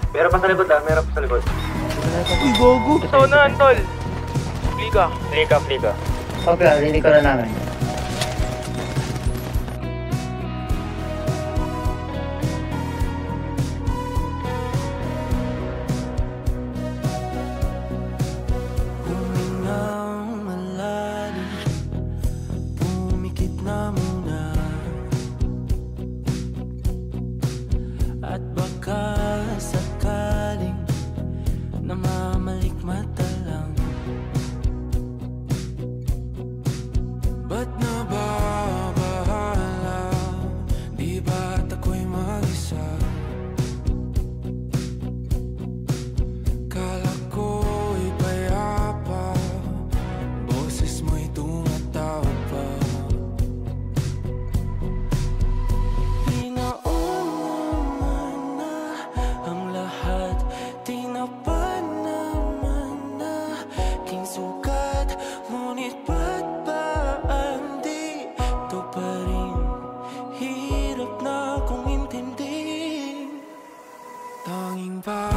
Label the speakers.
Speaker 1: Meron pa sa likod ah, meron pa sa likod.
Speaker 2: Uy, gogo.
Speaker 3: Sa unahan, tol. Fliga.
Speaker 1: Fliga.
Speaker 4: Okay, rinig ko na namin.
Speaker 5: At baka sakaling namamalikmata lang. Ba't nababahala? Di ba't ako'y mag-isa? Kala ko'y payapa, boses mo'y tumatawag pa. Tinapan naman na king sugat, ngunit ba't ba andito pa rin? Hirap na kong intindihin. Tanging ba